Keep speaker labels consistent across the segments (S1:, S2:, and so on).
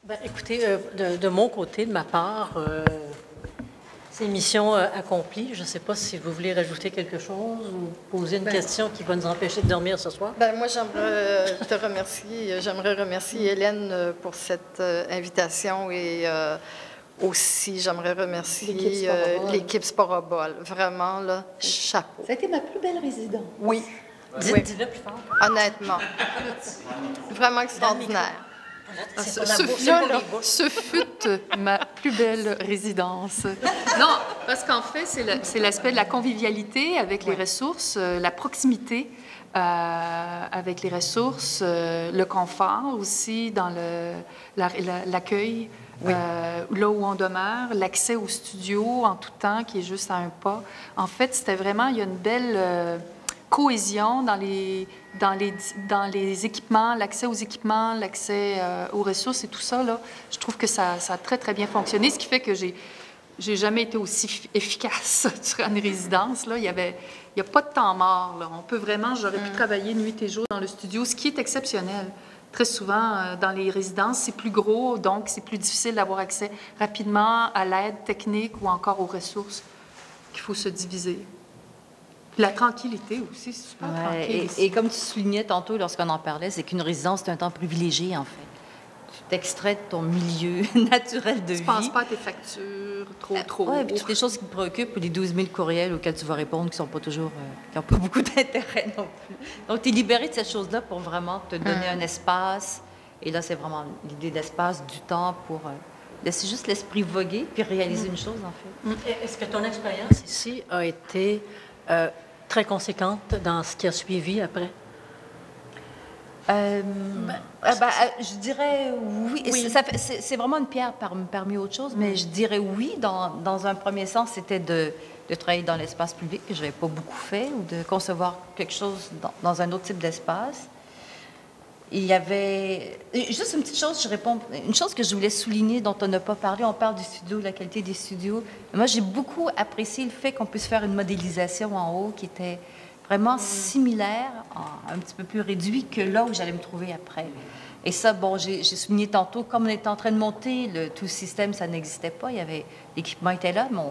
S1: Ben, écoutez, de mon côté, de ma part, c'est mission accomplie. Je ne sais pas si vous voulez rajouter quelque chose ou poser une question qui va nous empêcher de dormir ce soir.
S2: Ben, moi, j'aimerais te remercier. J'aimerais remercier Hélène pour cette invitation et aussi, j'aimerais remercier l'équipe Sporobol. Vraiment, là, chapeau.
S3: Ça a été ma plus belle résidence.
S2: Oui.
S1: Dis-le plus fort.
S2: Honnêtement. Vraiment extraordinaire.
S3: Ce fut ma plus belle résidence. Non, parce qu'en fait, c'est l'aspect de la convivialité avec les ressources, la proximité avec les ressources, le confort aussi dans l'accueil, là où on demeure, l'accès au studio en tout temps qui est juste à un pas. En fait, c'était vraiment, il y a une belle cohésion dans les équipements, l'accès aux équipements, l'accès aux ressources et tout ça, là, je trouve que ça a très, très bien fonctionné, ce qui fait que j'ai jamais été aussi efficace sur une résidence. Là. Il n'y a pas de temps mort. Là. On peut vraiment, j'aurais pu travailler nuit et jour dans le studio, ce qui est exceptionnel. Très souvent, dans les résidences, c'est plus gros, donc c'est plus difficile d'avoir accès rapidement à l'aide technique ou encore aux ressources qu'il faut se diviser. La tranquillité aussi, c'est super tranquille.
S4: Et comme tu soulignais tantôt lorsqu'on en parlait, c'est qu'une résidence, c'est un temps privilégié, en fait. Tu t'extrais de ton milieu naturel de vie.
S3: Tu ne penses pas à tes factures trop.
S4: Oui, puis toutes les choses qui te préoccupent, ou les 12 000 courriels auxquels tu vas répondre qui n'ont pas toujours, qui n'ont pas beaucoup d'intérêt non plus. Donc, tu es libéré de cette chose-là pour vraiment te donner un espace. Et là, c'est vraiment l'idée d'espace, du temps pour laisser juste l'esprit voguer puis réaliser une chose, en fait.
S1: Est-ce que ton expérience ici a été très conséquente dans ce qui a suivi après?
S4: Je dirais oui. C'est vraiment une pierre parmi autres choses, mais je dirais oui. Dans un premier sens, c'était de travailler dans l'espace public, que je n'avais pas beaucoup fait, ou de concevoir quelque chose dans un autre type d'espace. Il y avait... Juste une petite chose, je réponds... Une chose que je voulais souligner, dont on n'a pas parlé, on parle du studio, de la qualité des studios. Moi, j'ai beaucoup apprécié le fait qu'on puisse faire une modélisation en haut qui était vraiment similaire, un petit peu plus réduit que là où j'allais me trouver après. Et ça, bon, j'ai souligné tantôt, comme on était en train de monter, tout le système, ça n'existait pas. L'équipement était là, mais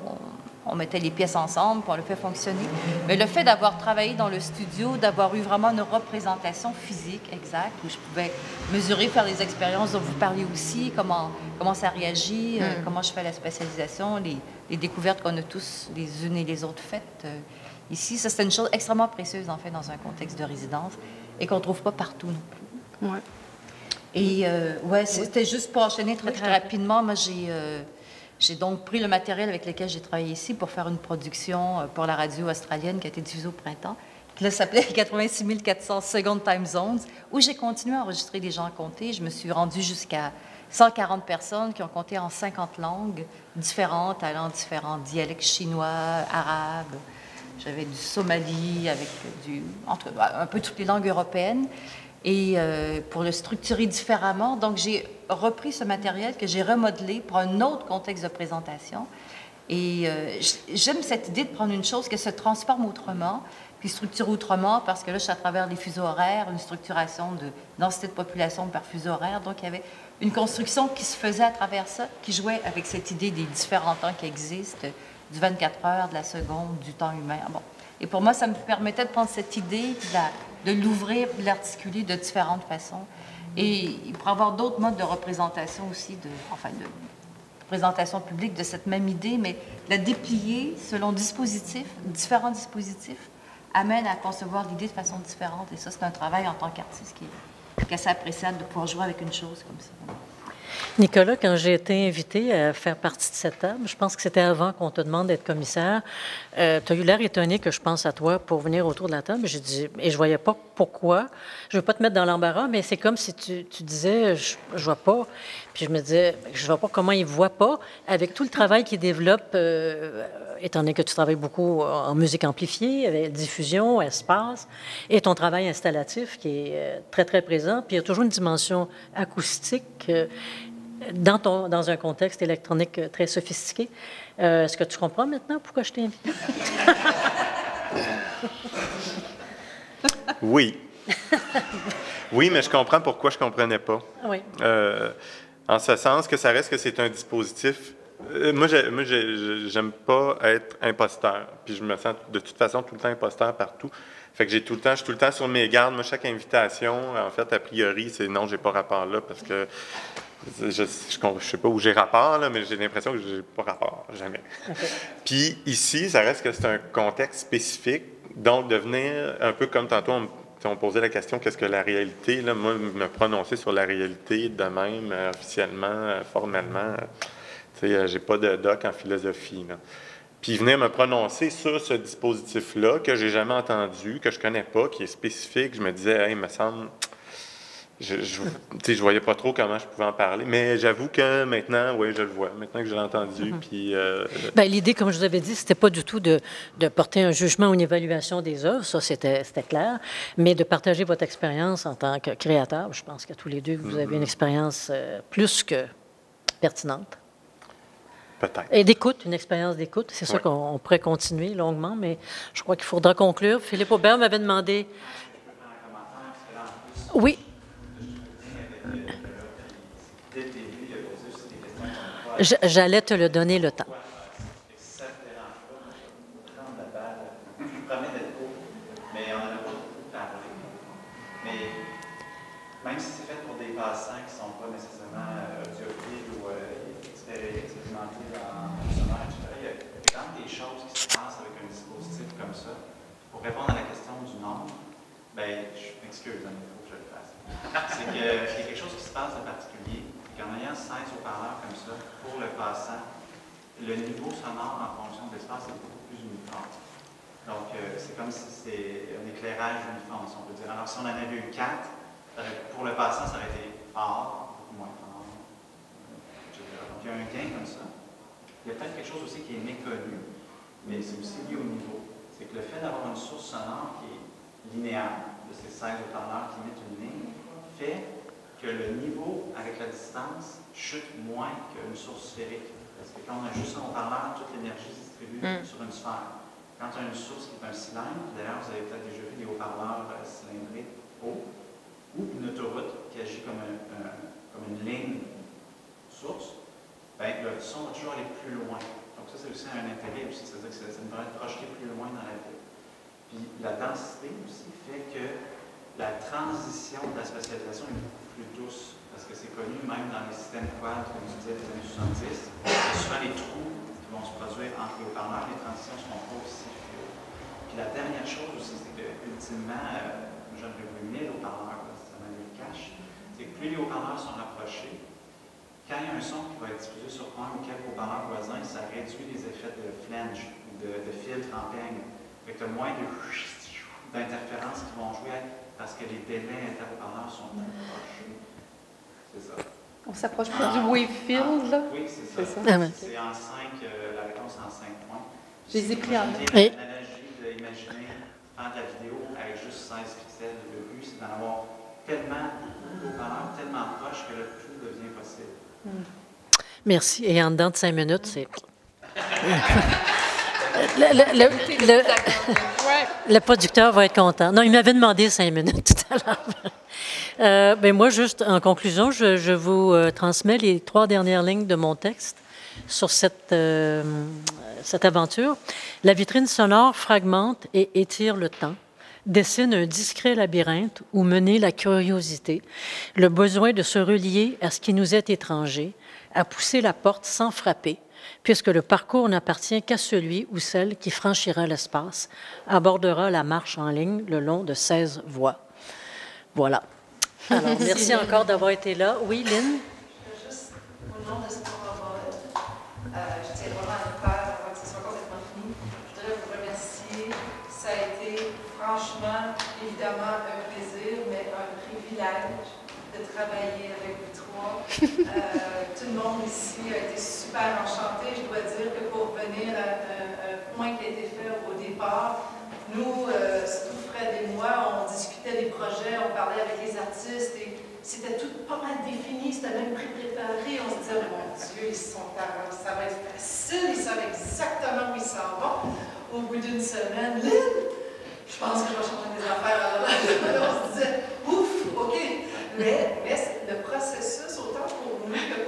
S4: on mettait les pièces ensemble, puis on le fait fonctionner. Mais le fait d'avoir travaillé dans le studio, d'avoir eu vraiment une représentation physique exacte, où je pouvais mesurer, faire les expériences dont vous parliez aussi, comment ça réagit, comment je fais la spécialisation, les découvertes qu'on a tous les unes et les autres faites ici. Ça, c'était une chose extrêmement précieuse, en fait, dans un contexte de résidence, et qu'on ne trouve pas partout non plus.
S3: Ouais.
S4: Et c'était juste pour enchaîner très, très rapidement. Moi, j'ai donc pris le matériel avec lequel j'ai travaillé ici pour faire une production pour la radio australienne qui a été diffusée au printemps, qui s'appelait 86 400 Second Time Zones, où j'ai continué à enregistrer des gens comptés. Je me suis rendue jusqu'à 140 personnes qui ont compté en 50 langues différentes, allant différents dialectes chinois, arabes. J'avais du somali, avec un peu toutes les langues européennes. Et pour le structurer différemment, donc j'ai repris ce matériel que j'ai remodelé pour un autre contexte de présentation. Et j'aime cette idée de prendre une chose qui se transforme autrement, puis structure autrement, parce que là, je suis à travers les fuseaux horaires, une structuration de densité de population par fuseau horaire. Donc, il y avait une construction qui se faisait à travers ça, qui jouait avec cette idée des différents temps qui existent, du 24 heures, de la seconde, du temps humain. Bon. Et pour moi, ça me permettait de prendre cette idée, de l'ouvrir, de l'articuler de différentes façons. Et il pourrait y avoir d'autres modes de représentation aussi, de présentation publique de cette même idée, mais la déplier selon différents dispositifs, amène à concevoir l'idée de façon différente. Et ça, c'est un travail en tant qu'artiste qui est assez appréciable de pouvoir jouer avec une chose comme ça.
S1: Nicolas, quand j'ai été invitée à faire partie de cette table, je pense que c'était avant qu'on te demande d'être commissaire, tu as eu l'air étonné que je pense à toi pour venir autour de la table. J'ai dit, et je ne voyais pas pourquoi. Je ne veux pas te mettre dans l'embarras, mais c'est comme si tu disais, je ne vois pas. Puis je me disais, je ne vois pas comment il ne voit pas, avec tout le travail qu'il développe, étant donné que tu travailles beaucoup en musique amplifiée, avec diffusion, espace, et ton travail installatif qui est très, très présent. Puis il y a toujours une dimension acoustique dans un contexte électronique très sophistiqué. Est-ce que tu comprends maintenant pourquoi je t'ai invité?
S5: Oui. Oui, mais je comprends pourquoi je ne comprenais pas.
S1: Oui.
S5: En ce sens que ça reste que c'est un dispositif. Moi, j'aime pas être imposteur. Puis je me sens de toute façon tout le temps imposteur partout. Fait que je suis tout le temps sur mes gardes. Moi, chaque invitation, en fait, a priori, c'est non, j'ai pas rapport là parce que je sais pas où j'ai rapport, là, mais j'ai l'impression que j'ai pas rapport, jamais. Okay. Puis ici, ça reste que c'est un contexte spécifique. Donc, de venir, un peu comme tantôt, on posait la question, qu'est-ce que la réalité? Là, moi, me prononcer sur la réalité de même, officiellement, formellement, j'ai pas de doc en philosophie. Là. Puis venir me prononcer sur ce dispositif-là que j'ai jamais entendu, que je connais pas, qui est spécifique, je me disais, hey, il me semble... Je voyais pas trop comment je pouvais en parler, mais j'avoue que maintenant, oui, je le vois. Maintenant que je l'ai entendu, puis...
S1: Bien, l'idée, comme je vous avais dit, c'était pas du tout de porter un jugement ou une évaluation des œuvres, ça, c'était clair, mais de partager votre expérience en tant que créateur. Je pense que tous les deux, vous avez une expérience plus que pertinente.
S5: Peut-être.
S1: Et d'écoute, une expérience d'écoute. C'est sûr qu'on pourrait continuer longuement, mais je crois qu'il faudra conclure. Philippe Aubert m'avait demandé... Oui. J'allais te le donner le temps.
S6: Même si c'est fait pour des passants qui ne sont pas nécessairement audiophiles ou expérimentés en sonore, etc., il y a quand même des choses qui se passent avec un dispositif comme ça. Pour répondre à la question du nombre, bien, je m'excuse, il faut que je le fasse. C'est qu'il y a quelque chose qui se passe de particulier, qu'en ayant 16 haut-parleurs comme ça, pour le passant, le niveau sonore en fonction de l'espace est beaucoup plus uniforme. Donc, c'est comme si c'était un éclairage uniforme, si on peut dire. Alors, si on en avait eu 4, pour le passant, ça aurait été fort, beaucoup moins fort, etc. Donc, il y a un gain comme ça. Il y a peut-être quelque chose aussi qui est méconnu, mais c'est aussi lié au niveau. C'est que le fait d'avoir une source sonore qui est linéaire, de ces 16 haut-parleurs qui émettent une ligne, fait que le niveau, avec la distance, chute moins qu'une source sphérique. Parce que quand on a juste un haut-parleur, toute l'énergie se distribue sur une sphère. Quand on a une source qui est un cylindre, d'ailleurs, vous avez peut-être déjà vu des haut-parleurs cylindriques hauts, ou une autoroute qui agit comme une ligne source, bien, le son va toujours aller plus loin. Donc ça, c'est aussi un intérêt aussi, c'est-à-dire que ça nous permet de projeter plus loin dans la ville. Puis la densité aussi fait que la transition de la spatialisation est beaucoup plus douce, parce que c'est connu même dans les systèmes quad, comme je disais, des années 70, il y a souvent les trous qui vont se produire entre les haut-parleurs, les transitions ne seront pas aussi fluides. Puis la dernière chose aussi, c'est que, ultimement, j'aimerais vous 1000 haut-parleurs, c'est que plus les haut-parleurs sont rapprochés, quand il y a un son qui va être diffusé sur un ou quelques haut-parleurs voisins, ça réduit les effets de flange, de filtre en peigne. Fait que tu as moins d'interférences qui vont jouer parce que les délais inter-haut-parleurs sont plus proches. C'est ça.
S3: On s'approche pas du wave field, là?
S6: Oui, c'est ça. C'est en 5, la réponse est en 5 points.
S3: Je les ai pris en main.
S6: L'analogie d'imaginer faire de la vidéo avec juste 16 pixels. Le but, c'est d'en avoir tellement haut-parleurs, tellement proches que le tout devient possible.
S1: Merci. Et en dedans de 5 minutes, c'est... le producteur va être content. Non, il m'avait demandé 5 minutes tout à l'heure. Ben moi, juste en conclusion, je vous transmets les 3 dernières lignes de mon texte sur cette aventure. La vitrine sonore fragmente et étire le temps, dessine un discret labyrinthe où mener la curiosité, le besoin de se relier à ce qui nous est étranger, à pousser la porte sans frapper, puisque le parcours n'appartient qu'à celui ou celle qui franchira l'espace, abordera la marche en ligne le long de 16 voies. Voilà. Alors, merci encore d'avoir été là. Oui, Lynn?
S7: Juste, au nom de Sporobol, je tiens vraiment à le faire avant que ce soit complètement fini. Je voudrais vous remercier. Ça a été franchement, évidemment, un plaisir, mais un privilège de travailler avec vous trois. Tout le monde ici a été super enchanté. Je dois dire que pour revenir à un point qui a été fait au départ, nous, surtout Fred et moi, on discutait des projets, on parlait avec les artistes et c'était tout pas mal défini, c'était même préparé. On se disait, oh mon Dieu, ils sont ça va être facile, ils savent exactement où ils s'en vont. Au bout d'une semaine, je pense que je vais changer des affaires. On se disait, ouf, OK. Mais le processus, autant pour nous que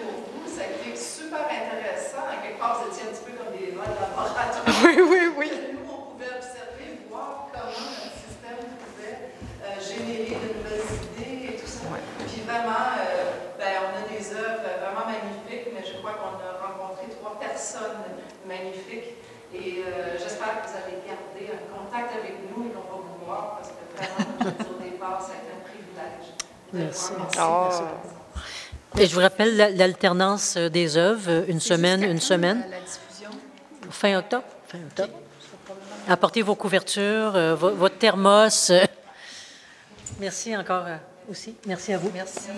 S7: Et j'espère que vous allez garder un contact avec nous et qu'on va vous voir parce que vraiment, au départ, ça a été un privilège.
S1: Merci.
S2: Oh.
S1: Et je vous rappelle l'alternance des œuvres, une semaine.
S3: La diffusion.
S1: Fin octobre. Fin octobre. Apportez vos couvertures, votre thermos. Merci encore aussi. Merci à vous.
S3: Merci.